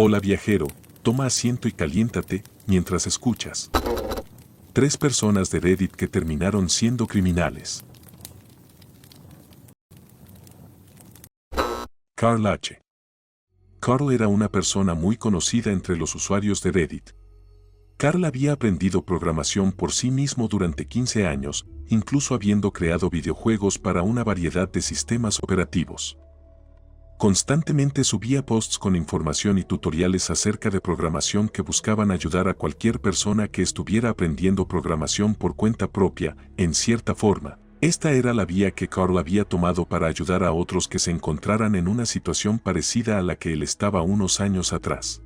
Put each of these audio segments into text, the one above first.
Hola viajero, toma asiento y caliéntate mientras escuchas. 3 personas de Reddit que terminaron siendo criminales. Carl H. Carl era una persona muy conocida entre los usuarios de Reddit. Carl había aprendido programación por sí mismo durante 15 años, incluso habiendo creado videojuegos para una variedad de sistemas operativos. Constantemente subía posts con información y tutoriales acerca de programación que buscaban ayudar a cualquier persona que estuviera aprendiendo programación por cuenta propia, en cierta forma. Esta era la vía que Carl había tomado para ayudar a otros que se encontraran en una situación parecida a la que él estaba unos años atrás.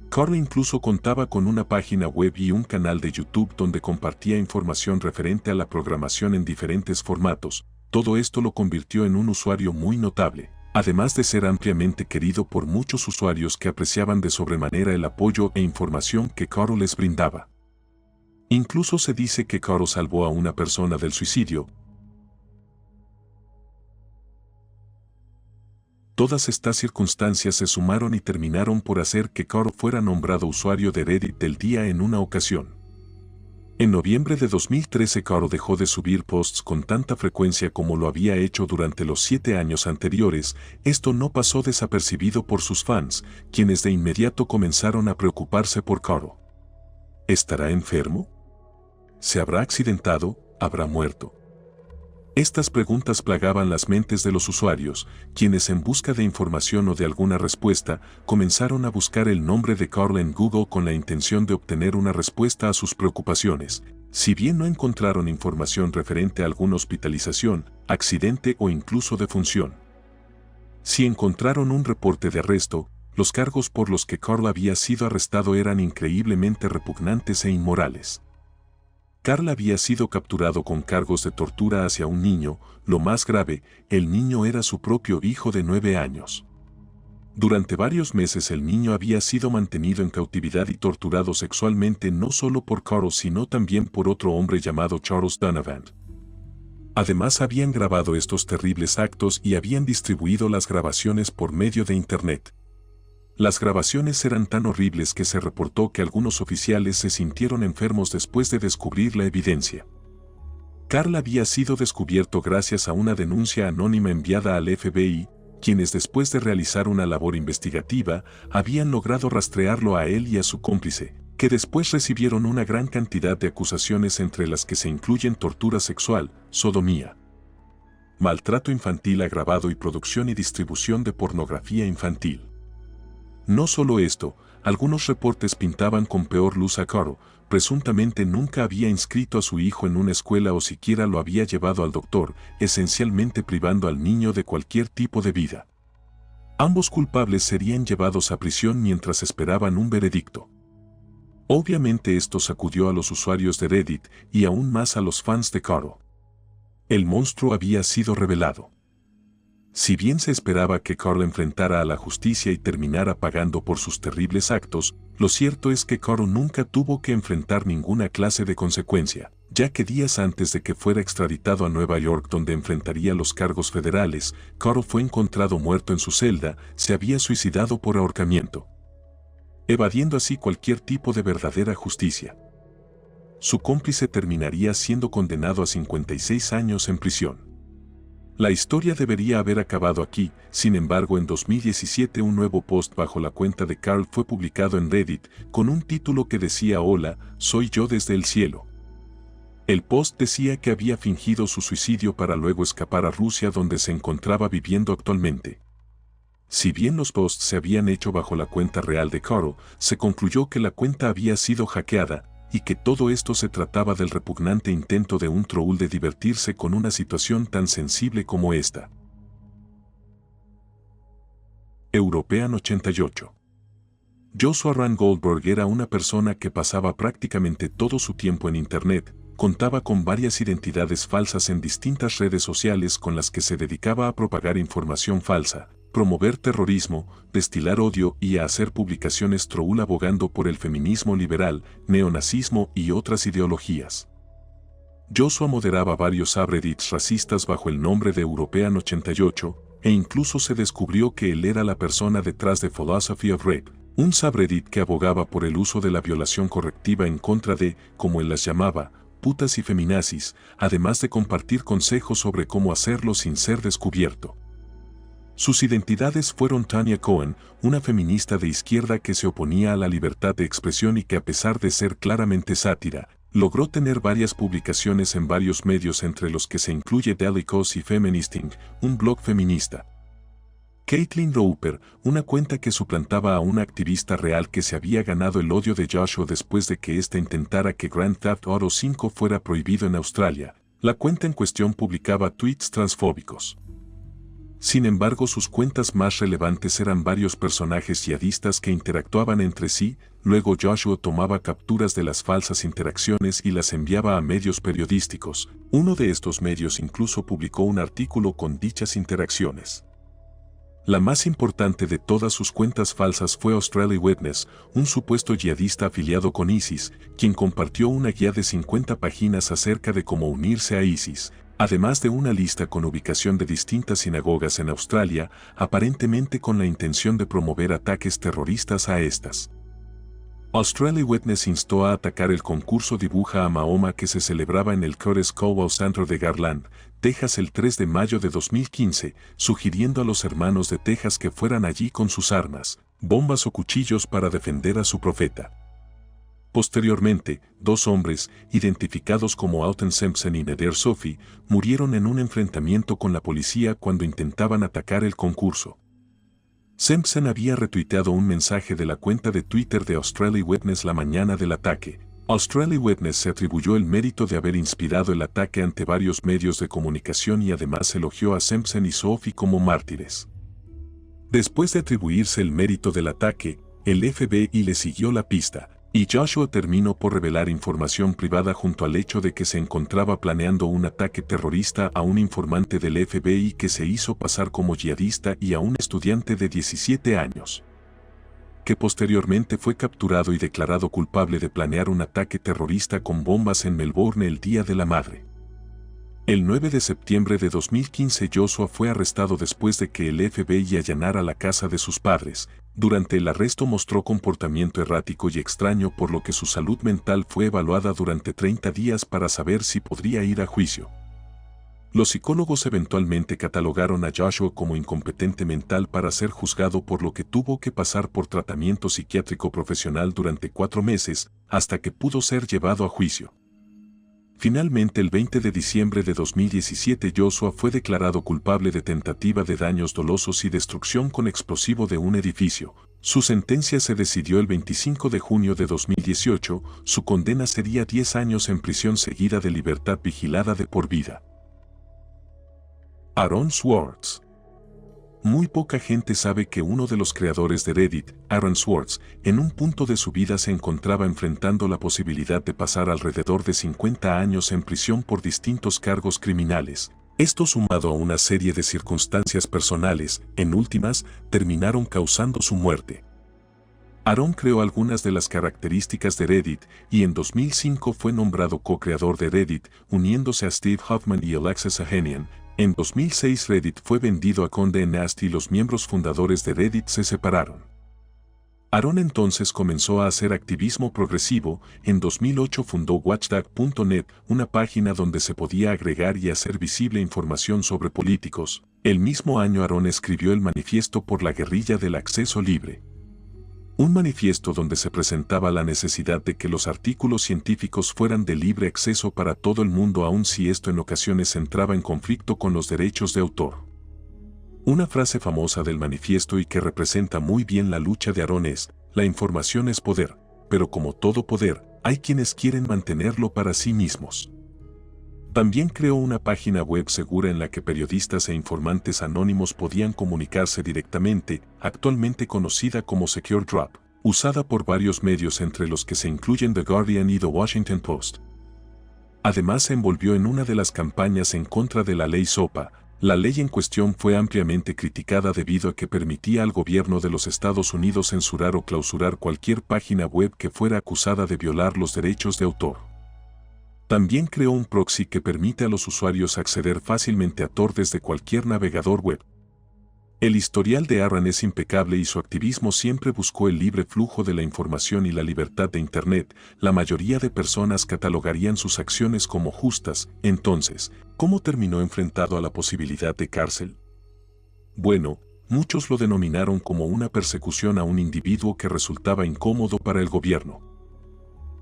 Carl incluso contaba con una página web y un canal de YouTube donde compartía información referente a la programación en diferentes formatos. Todo esto lo convirtió en un usuario muy notable, además de ser ampliamente querido por muchos usuarios que apreciaban de sobremanera el apoyo e información que Carl les brindaba. Incluso se dice que Carl salvó a una persona del suicidio. Todas estas circunstancias se sumaron y terminaron por hacer que Carl fuera nombrado usuario de Reddit del día en una ocasión. En noviembre de 2013 Carl dejó de subir posts con tanta frecuencia como lo había hecho durante los 7 años anteriores. Esto no pasó desapercibido por sus fans, quienes de inmediato comenzaron a preocuparse por Carl. ¿Estará enfermo? ¿Se habrá accidentado? ¿Habrá muerto? Estas preguntas plagaban las mentes de los usuarios, quienes en busca de información o de alguna respuesta, comenzaron a buscar el nombre de Carl en Google con la intención de obtener una respuesta a sus preocupaciones. Si bien no encontraron información referente a alguna hospitalización, accidente o incluso defunción. Si encontraron un reporte de arresto, los cargos por los que Carl había sido arrestado eran increíblemente repugnantes e inmorales. Carl había sido capturado con cargos de tortura hacia un niño. Lo más grave, el niño era su propio hijo de 9 años. Durante varios meses el niño había sido mantenido en cautividad y torturado sexualmente no solo por Carl sino también por otro hombre llamado Charles Donovan. Además habían grabado estos terribles actos y habían distribuido las grabaciones por medio de Internet. Las grabaciones eran tan horribles que se reportó que algunos oficiales se sintieron enfermos después de descubrir la evidencia. Carl había sido descubierto gracias a una denuncia anónima enviada al FBI, quienes después de realizar una labor investigativa, habían logrado rastrearlo a él y a su cómplice, que después recibieron una gran cantidad de acusaciones entre las que se incluyen tortura sexual, sodomía, maltrato infantil agravado y producción y distribución de pornografía infantil. No solo esto, algunos reportes pintaban con peor luz a Carl. Presuntamente nunca había inscrito a su hijo en una escuela o siquiera lo había llevado al doctor, esencialmente privando al niño de cualquier tipo de vida. Ambos culpables serían llevados a prisión mientras esperaban un veredicto. Obviamente esto sacudió a los usuarios de Reddit y aún más a los fans de Carl. El monstruo había sido revelado. Si bien se esperaba que Carl enfrentara a la justicia y terminara pagando por sus terribles actos, lo cierto es que Carl nunca tuvo que enfrentar ninguna clase de consecuencia, ya que días antes de que fuera extraditado a Nueva York donde enfrentaría los cargos federales, Carl fue encontrado muerto en su celda. Se había suicidado por ahorcamiento, evadiendo así cualquier tipo de verdadera justicia. Su cómplice terminaría siendo condenado a 56 años en prisión. La historia debería haber acabado aquí. Sin embargo, en 2017 un nuevo post bajo la cuenta de Carl fue publicado en Reddit con un título que decía: "Hola, soy yo desde el cielo". El post decía que había fingido su suicidio para luego escapar a Rusia, donde se encontraba viviendo actualmente. Si bien los posts se habían hecho bajo la cuenta real de Carl, se concluyó que la cuenta había sido hackeada y que todo esto se trataba del repugnante intento de un troll de divertirse con una situación tan sensible como esta. European 88. Joshua Rand Goldberg era una persona que pasaba prácticamente todo su tiempo en Internet. Contaba con varias identidades falsas en distintas redes sociales con las que se dedicaba a propagar información falsa, promover terrorismo, destilar odio y a hacer publicaciones troll abogando por el feminismo liberal, neonazismo y otras ideologías. Joshua moderaba varios subreddits racistas bajo el nombre de European 88, e incluso se descubrió que él era la persona detrás de Philosophy of Rape, Un subreddit que abogaba por el uso de la violación correctiva en contra de, como él las llamaba, putas y feminazis, además de compartir consejos sobre cómo hacerlo sin ser descubierto. Sus identidades fueron Tanya Cohen, una feminista de izquierda que se oponía a la libertad de expresión y que a pesar de ser claramente sátira, logró tener varias publicaciones en varios medios entre los que se incluye Daily Kos y Feministing, un blog feminista. Caitlin Roper, una cuenta que suplantaba a una activista real que se había ganado el odio de Joshua después de que éste intentara que Grand Theft Auto 5 fuera prohibido en Australia. La cuenta en cuestión publicaba tweets transfóbicos. Sin embargo, sus cuentas más relevantes eran varios personajes yihadistas que interactuaban entre sí. Luego Joshua tomaba capturas de las falsas interacciones y las enviaba a medios periodísticos. Uno de estos medios incluso publicó un artículo con dichas interacciones. La más importante de todas sus cuentas falsas fue Australia Witness, un supuesto yihadista afiliado con ISIS, quien compartió una guía de 50 páginas acerca de cómo unirse a ISIS, además de una lista con ubicación de distintas sinagogas en Australia, aparentemente con la intención de promover ataques terroristas a estas. Australia Witness instó a atacar el concurso Dibuja a Mahoma que se celebraba en el Curtis Cowell Center de Garland, Texas el 3 de mayo de 2015, sugiriendo a los hermanos de Texas que fueran allí con sus armas, bombas o cuchillos para defender a su profeta. Posteriormente, 2 hombres, identificados como Alton Simpson y Nader Sophie, murieron en un enfrentamiento con la policía cuando intentaban atacar el concurso. Simpson había retuiteado un mensaje de la cuenta de Twitter de Australia Witness la mañana del ataque. Australia Witness se atribuyó el mérito de haber inspirado el ataque ante varios medios de comunicación y además elogió a Simpson y Sophie como mártires. Después de atribuirse el mérito del ataque, el FBI le siguió la pista, y Joshua terminó por revelar información privada junto al hecho de que se encontraba planeando un ataque terrorista a un informante del FBI que se hizo pasar como yihadista y a un estudiante de 17 años, que posteriormente fue capturado y declarado culpable de planear un ataque terrorista con bombas en Melbourne el Día de la Madre. El 9 de septiembre de 2015 Joshua fue arrestado después de que el FBI allanara la casa de sus padres. Durante el arresto mostró comportamiento errático y extraño, por lo que su salud mental fue evaluada durante 30 días para saber si podría ir a juicio. Los psicólogos eventualmente catalogaron a Joshua como incompetente mental para ser juzgado, por lo que tuvo que pasar por tratamiento psiquiátrico profesional durante 4 meses, hasta que pudo ser llevado a juicio. Finalmente, el 20 de diciembre de 2017 Joshua fue declarado culpable de tentativa de daños dolosos y destrucción con explosivo de un edificio. Su sentencia se decidió el 25 de junio de 2018, su condena sería 10 años en prisión seguida de libertad vigilada de por vida. Aaron Swartz. Muy poca gente sabe que uno de los creadores de Reddit, Aaron Swartz, en un punto de su vida se encontraba enfrentando la posibilidad de pasar alrededor de 50 años en prisión por distintos cargos criminales. Esto, sumado a una serie de circunstancias personales, en últimas, terminaron causando su muerte. Aaron creó algunas de las características de Reddit y en 2005 fue nombrado co-creador de Reddit, uniéndose a Steve Huffman y Alexis Ohanian. En 2006 Reddit fue vendido a Condé Nast y los miembros fundadores de Reddit se separaron. Aaron entonces comenzó a hacer activismo progresivo. En 2008 fundó Watchdog.net, una página donde se podía agregar y hacer visible información sobre políticos. El mismo año Aaron escribió el Manifiesto por la Guerrilla del Acceso Libre. Un manifiesto donde se presentaba la necesidad de que los artículos científicos fueran de libre acceso para todo el mundo, aun si esto en ocasiones entraba en conflicto con los derechos de autor. Una frase famosa del manifiesto y que representa muy bien la lucha de Aaron es: la información es poder, pero como todo poder, hay quienes quieren mantenerlo para sí mismos. También creó una página web segura en la que periodistas e informantes anónimos podían comunicarse directamente, actualmente conocida como Secure Drop, usada por varios medios entre los que se incluyen The Guardian y The Washington Post. Además se envolvió en una de las campañas en contra de la ley SOPA. La ley en cuestión fue ampliamente criticada debido a que permitía al gobierno de los Estados Unidos censurar o clausurar cualquier página web que fuera acusada de violar los derechos de autor. También creó un proxy que permite a los usuarios acceder fácilmente a Tor desde cualquier navegador web. El historial de Aaron es impecable y su activismo siempre buscó el libre flujo de la información y la libertad de Internet. La mayoría de personas catalogarían sus acciones como justas. Entonces, ¿cómo terminó enfrentado a la posibilidad de cárcel? Bueno, muchos lo denominaron como una persecución a un individuo que resultaba incómodo para el gobierno.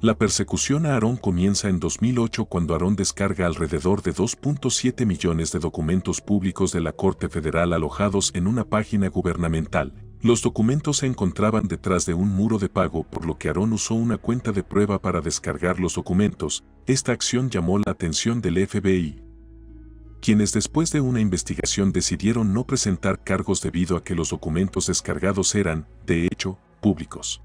La persecución a Aaron comienza en 2008 cuando Aaron descarga alrededor de 2.7 millones de documentos públicos de la Corte Federal alojados en una página gubernamental. Los documentos se encontraban detrás de un muro de pago, por lo que Aaron usó una cuenta de prueba para descargar los documentos. Esta acción llamó la atención del FBI, quienes después de una investigación decidieron no presentar cargos debido a que los documentos descargados eran, de hecho, públicos.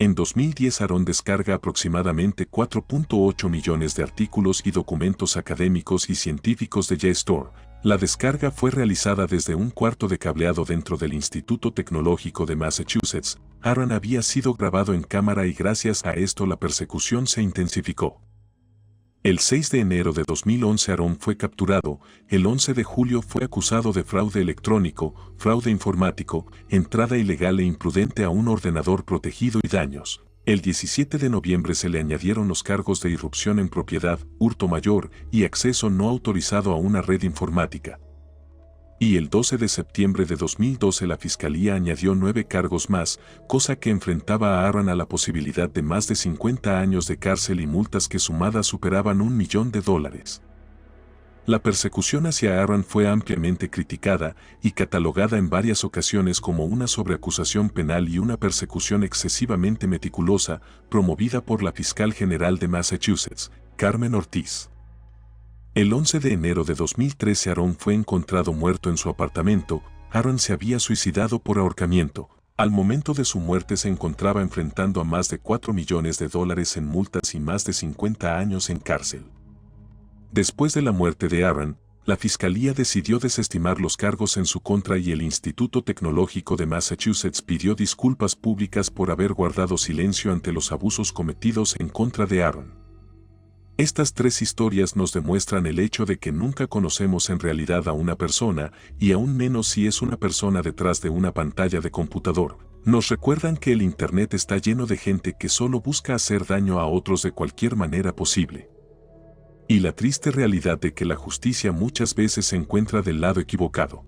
En 2010 Aaron descarga aproximadamente 4.8 millones de artículos y documentos académicos y científicos de JSTOR. La descarga fue realizada desde un cuarto de cableado dentro del Instituto Tecnológico de Massachusetts. Aaron había sido grabado en cámara y gracias a esto la persecución se intensificó. El 6 de enero de 2011 Aaron fue capturado, el 11 de julio fue acusado de fraude electrónico, fraude informático, entrada ilegal e imprudente a un ordenador protegido y daños. El 17 de noviembre se le añadieron los cargos de irrupción en propiedad, hurto mayor y acceso no autorizado a una red informática. Y el 12 de septiembre de 2012 la Fiscalía añadió 9 cargos más, cosa que enfrentaba a Aaron a la posibilidad de más de 50 años de cárcel y multas que sumadas superaban $1 millón. La persecución hacia Aaron fue ampliamente criticada y catalogada en varias ocasiones como una sobreacusación penal y una persecución excesivamente meticulosa, promovida por la fiscal general de Massachusetts, Carmen Ortiz. El 11 de enero de 2013 Aaron fue encontrado muerto en su apartamento. Aaron se había suicidado por ahorcamiento. Al momento de su muerte se encontraba enfrentando a más de $4 millones en multas y más de 50 años en cárcel. Después de la muerte de Aaron, la Fiscalía decidió desestimar los cargos en su contra y el Instituto Tecnológico de Massachusetts pidió disculpas públicas por haber guardado silencio ante los abusos cometidos en contra de Aaron. Estas 3 historias nos demuestran el hecho de que nunca conocemos en realidad a una persona, y aún menos si es una persona detrás de una pantalla de computador. Nos recuerdan que el Internet está lleno de gente que solo busca hacer daño a otros de cualquier manera posible. Y la triste realidad de que la justicia muchas veces se encuentra del lado equivocado.